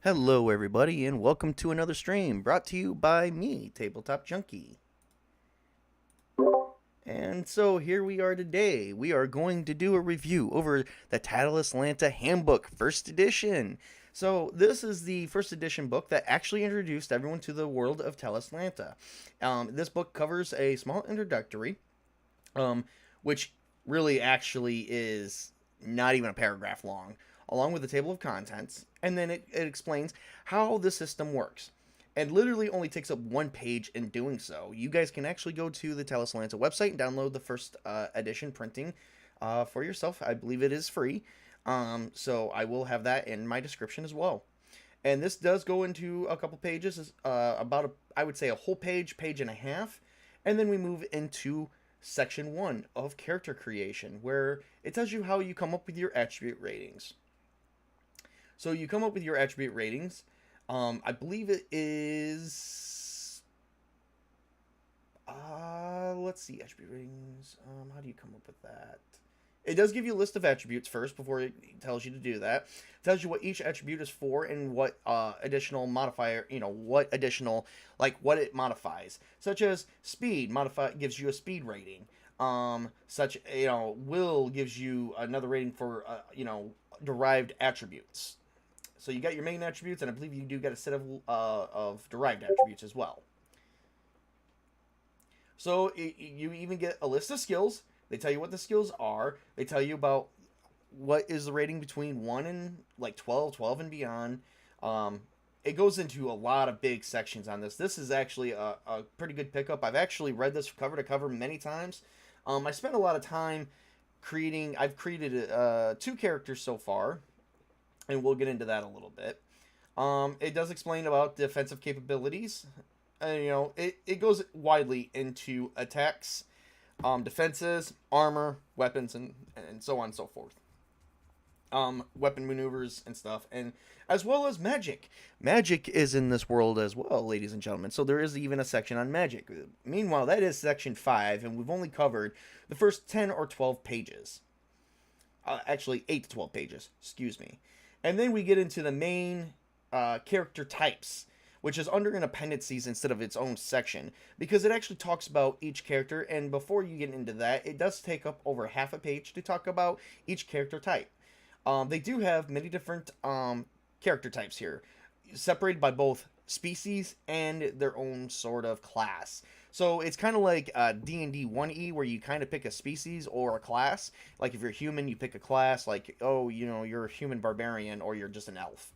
Hello, everybody, and welcome to another stream brought to you by me, Tabletop Junkie. And so here we are today. We are going to do a review over the Talislantan Handbook, first edition. So this is the first edition book that actually introduced everyone to the world of Talislanta. This book covers a small introductory, um, which really actually is not even a paragraph long, along with the table of contents, and then it explains how the system works. And literally only takes up one page in doing so. You guys can actually go to the Talislanta website and download the first edition printing for yourself. I believe it is free. So I will have that in my description as well. And this does go into a couple pages, I would say a whole page, page and a half. And then we move into section 1 of character creation, where it tells you how you come up with your attribute ratings. So you come up with your attribute ratings. I believe it is. Let's see, attribute ratings. How do you come up with that? It does give you a list of attributes first before it tells you to do that. It tells you what each attribute is for and what additional modifier, what additional, like what it modifies, such as speed. Gives you a speed rating. Will gives you another rating for derived attributes. So you got your main attributes, and I believe you do get a set of derived attributes as well. So you even get a list of skills. They tell you what the skills are. They tell you about what is the rating between 1 and like 12, 12 and beyond. It goes into a lot of big sections on this. This is actually a pretty good pickup. I've actually read this cover to cover many times. I spent a lot of time creating. I've created 2 characters so far, and we'll get into that a little bit. It does explain about defensive capabilities. It goes widely into attacks, defenses, armor, weapons, and so on and so forth. Weapon maneuvers and stuff, and as well as magic. Magic is in this world as well, ladies and gentlemen. So there is even a section on magic. Meanwhile, that is section 5, and we've only covered the first 10 or 12 pages. Actually, 8 to 12 pages. Excuse me. And then we get into the main character types, which is under an appendices instead of its own section, because it actually talks about each character. And before you get into that, it does take up over half a page to talk about each character type. They do have many different character types here, separated by both species and their own sort of class. So it's kind of like D&D 1E, where you kind of pick a species or a class. Like if you're human, you pick a class, like, you're a human barbarian, or you're just an elf.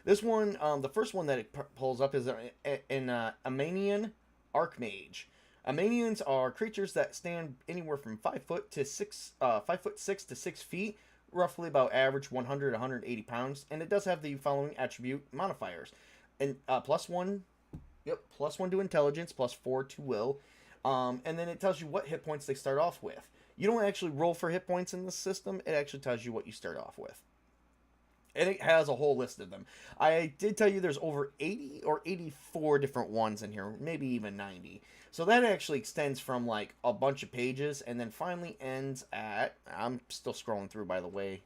This one, the first one that it pulls up is an Amanian Archmage. Amanians are creatures that stand anywhere from 5 foot to 5'6" to 6 feet, roughly about average 100 to 180 pounds, and it does have the following attribute modifiers. And +1 to intelligence, +4 to will, and then it tells you what hit points they start off with. You don't actually roll for hit points in the system. It actually tells you what you start off with, and it has a whole list of them. I did tell you there's over 80 or 84 different ones in here, maybe even 90. So that actually extends from like a bunch of pages, and then finally ends at, I'm still scrolling through, by the way.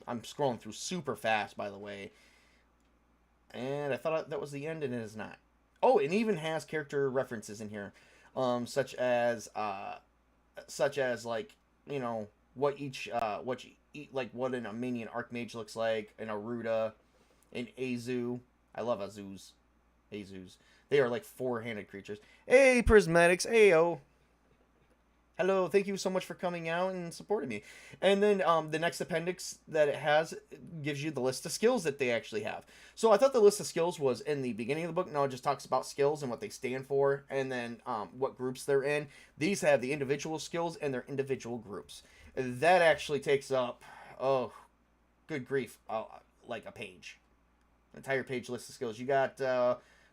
I'm scrolling through super fast, by the way. And I thought that was the end, and it is not. Oh, it even has character references in here, such as like, what what an Armenian Archmage looks like, an Aruda, an Azu. I love Azus. They are like 4-handed creatures. Hey, Prismatics. Ayo. Hello, thank you so much for coming out and supporting me. And then the next appendix that it has gives you the list of skills that they actually have. So I thought the list of skills was in the beginning of the book. No, it just talks about skills and what they stand for, and then what groups they're in. These have the individual skills and their individual groups. That actually takes up, oh, good grief, like a page. An entire page list of skills. You got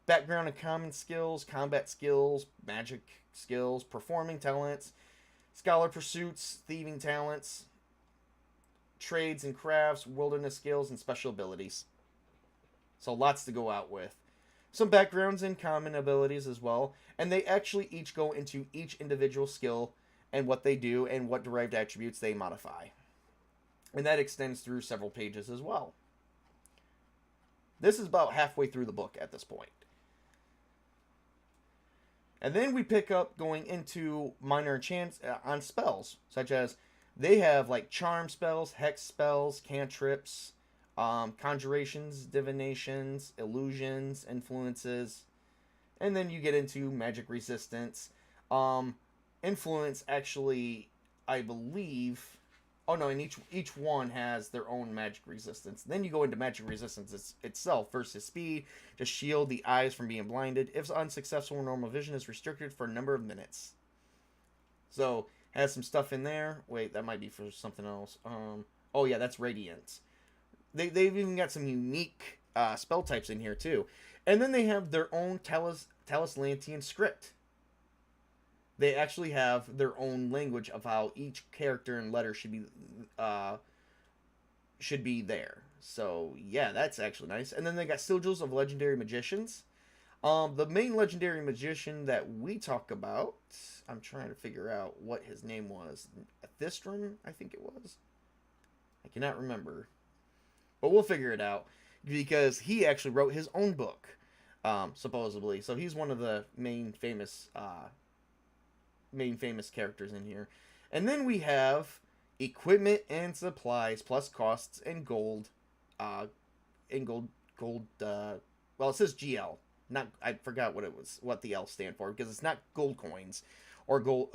background and common skills, combat skills, magic skills, performing talents, scholar pursuits, thieving talents, trades and crafts, wilderness skills, and special abilities. So lots to go out with. Some backgrounds and common abilities as well. And they actually each go into each individual skill and what they do and what derived attributes they modify. And that extends through several pages as well. This is about halfway through the book at this point. And then we pick up going into minor enchants on spells, such as they have like charm spells, hex spells, cantrips, conjurations, divinations, illusions, influences, and then you get into magic resistance. Influence actually, I believe. Oh no, and each one has their own magic resistance. Then you go into magic resistance itself versus speed to shield the eyes from being blinded. If unsuccessful, normal vision is restricted for a number of minutes. So has some stuff in there. Wait, that might be for something else. Oh yeah, that's radiance. They've even got some unique spell types in here too, and then they have their own Talislantan script. They actually have their own language of how each character and letter should be there. So yeah, that's actually nice. And then they got sigils of legendary magicians. The main legendary magician that we talk about, I'm trying to figure out what his name was. Thistron, I think it was. I cannot remember, but we'll figure it out because he actually wrote his own book, supposedly. So he's one of the main famous characters in here. And then we have equipment and supplies plus costs and gold. Well, it says GL. Not, I forgot what the L stand for, because it's not gold coins or gold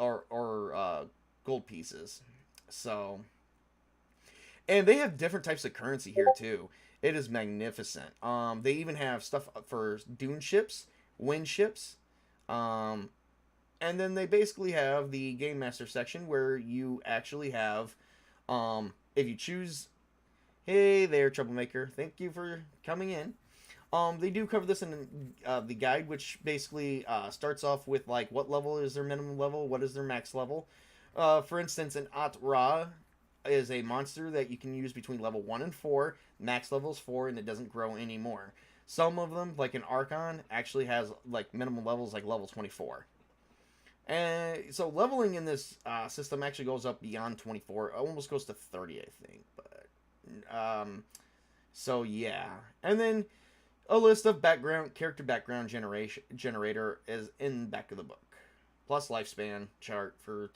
pieces. So, and they have different types of currency here too. It is magnificent. They even have stuff for dune ships, wind ships, and then they basically have the Game Master section where you actually have, if you choose, hey there, Troublemaker, thank you for coming in. They do cover this in the guide, which basically starts off with, like, what level is their minimum level, what is their max level. For instance, an At-Ra is a monster that you can use between level 1 and 4. Max level is 4, and it doesn't grow anymore. Some of them, like an Archon, actually has, like, minimum levels, like level 24. And so leveling in this system actually goes up beyond 24. It almost goes to 30, I think. But so yeah. And then a list of character background generator is in the back of the book. Plus lifespan chart for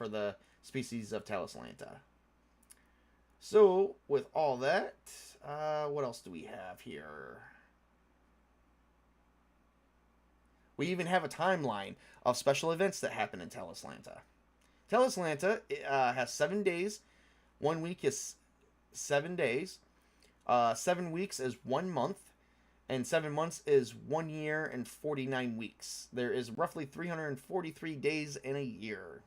the species of Talislanta. So with all that, what else do we have here? We even have a timeline of special events that happen in Talislanta. Talislanta has 7 days. 1 week is 7 days. 7 weeks is 1 month. And 7 months is 1 year and 49 weeks. There is roughly 343 days in a year.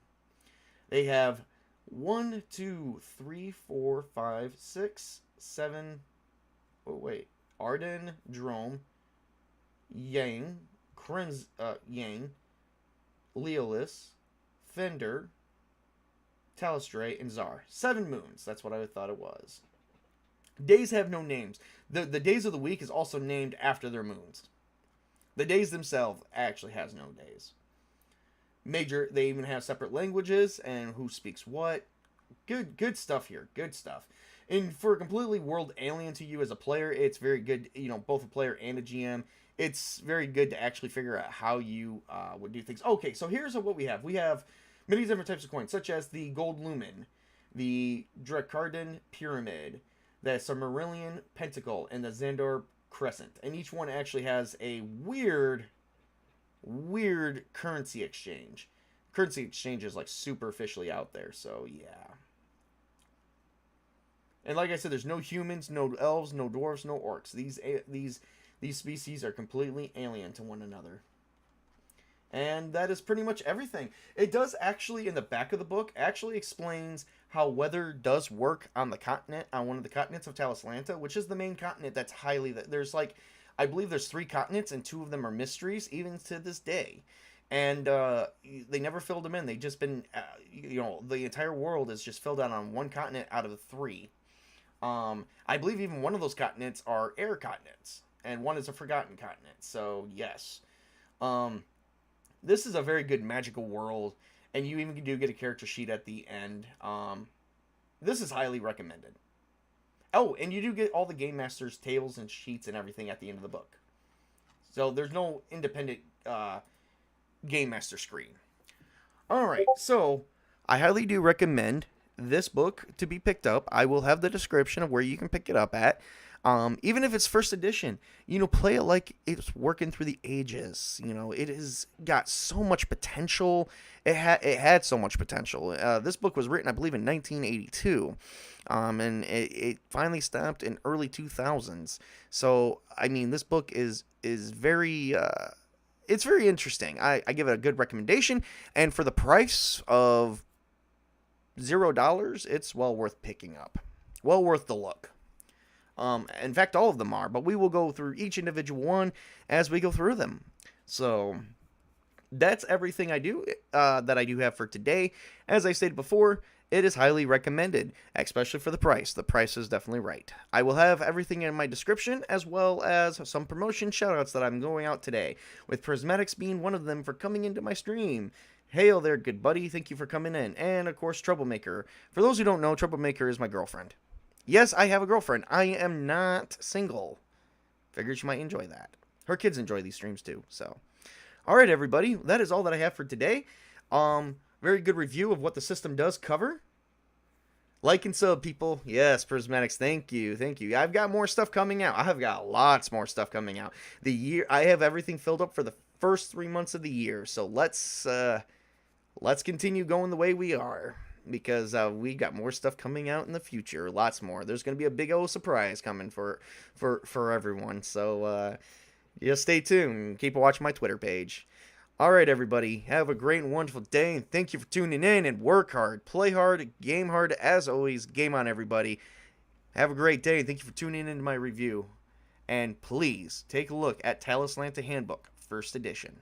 They have 1, 2, 3, 4, 5, 6, 7. Oh, wait. Arden, Drome, Yang, Yang, Leolis, Fender, Talistray, and Zar. 7 moons. That's what I thought it was. Days have no names. The days of the week is also named after their moons. The days themselves actually has no days. They even have separate languages and who speaks what. Good stuff here. Good stuff. And for a completely world alien to you as a player, it's very good, both a player and a GM. It's very good to actually figure out how you would do things. Okay, so here's what we have. We have many different types of coins, such as the Gold Lumen, the Dracardan Pyramid, the Silmarillion Pentacle, and the Xandor Crescent. And each one actually has a weird currency exchange. Currency exchange is like superficially out there, so yeah. And like I said, there's no humans, no elves, no dwarves, no orcs. These species are completely alien to one another. And that is pretty much everything. It does actually, in the back of the book, actually explains how weather does work on the continent, on one of the continents of Talislanta, which is the main continent that's there's like, I believe there's 3 continents and 2 of them are mysteries, even to this day. And they never filled them in. They've just been, the entire world is just filled out on one continent out of the 3. I believe even one of those continents are air continents, and one is a forgotten continent. So yes, this is a very good magical world, and you even do get a character sheet at the end. This is highly recommended. Oh, and you do get all the Game Master's tables and sheets and everything at the end of the book. So there's no independent Game Master screen. Alright, so I highly do recommend this book to be picked up. I will have the description of where you can pick it up at. Even if it's first edition, play it like it's working through the ages. It has got so much potential. It had so much potential. This book was written, I believe, in 1982, and it finally stopped in early 2000s. So, I mean, this book is very it's very interesting. I give it a good recommendation, and for the price of $0, it's well worth picking up. Well worth the look. In fact, all of them are, but we will go through each individual one as we go through them. So that's everything that I do have for today. As I stated before, it is highly recommended, especially for the price. The price is definitely right. I will have everything in my description, as well as some promotion shoutouts that I'm going out today, with Prismatics being one of them for coming into my stream. Hail there, good buddy. Thank you for coming in. And, of course, Troublemaker. For those who don't know, Troublemaker is my girlfriend. Yes, I have a girlfriend. I am not single. Figured you might enjoy that. Her kids enjoy these streams too, so. Alright, everybody. That is all that I have for today. Very good review of what the system does cover. Like and sub, people. Yes, Prismatics, thank you. Thank you. I've got more stuff coming out. I have got lots more stuff coming out. I have everything filled up for the first 3 months of the year. So let's continue going the way we are. Because we got more stuff coming out in the future. Lots more. There's going to be a big old surprise coming for everyone. So, just stay tuned. Keep watching my Twitter page. Alright, everybody. Have a great and wonderful day. And thank you for tuning in. And work hard. Play hard. Game hard. As always, game on, everybody. Have a great day. And thank you for tuning in to my review. And please, take a look at Talislantan Handbook, 1st edition.